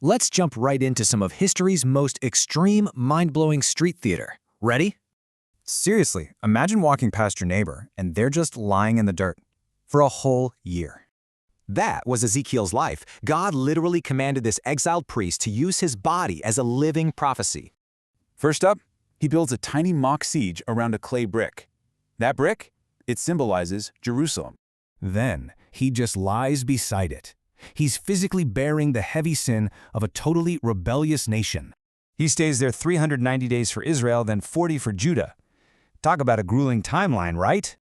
Let's jump right into some of history's most extreme, mind-blowing street theater. Ready? Seriously, imagine walking past your neighbor and they're just lying in the dirt for a whole year. That was Ezekiel's life. God literally commanded this exiled priest to use his body as a living prophecy. First up, he builds a tiny mock siege around a clay brick. That brick, it symbolizes Jerusalem. Then he just lies beside it. He's physically bearing the heavy sin of a totally rebellious nation. He stays there 390 days for Israel, then 40 for Judah. Talk about a grueling timeline, right?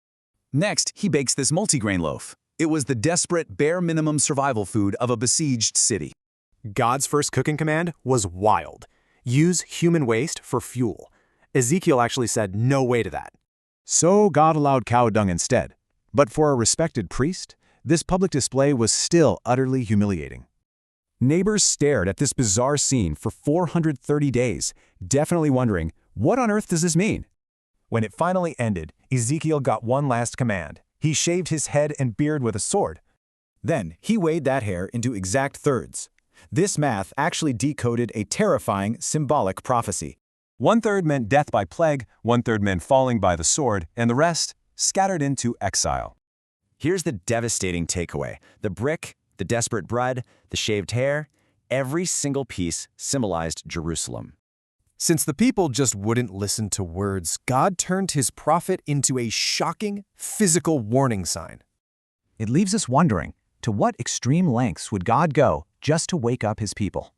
Next, he bakes this multigrain loaf. It was the desperate, bare minimum survival food of a besieged city. God's first cooking command was wild. Use human waste for fuel. Ezekiel actually said no way to that. So God allowed cow dung instead. But for a respected priest, this public display was still utterly humiliating. Neighbors stared at this bizarre scene for 430 days, definitely wondering, what on earth does this mean? When it finally ended, Ezekiel got one last command. He shaved his head and beard with a sword. Then he weighed that hair into exact thirds. This math actually decoded a terrifying symbolic prophecy. 1/3 meant death by plague, 1/3 meant falling by the sword, and the rest scattered into exile. Here's the devastating takeaway. The brick, the desperate bread, the shaved hair, every single piece symbolized Jerusalem. Since the people just wouldn't listen to words, God turned his prophet into a shocking, physical warning sign. It leaves us wondering, to what extreme lengths would God go just to wake up his people?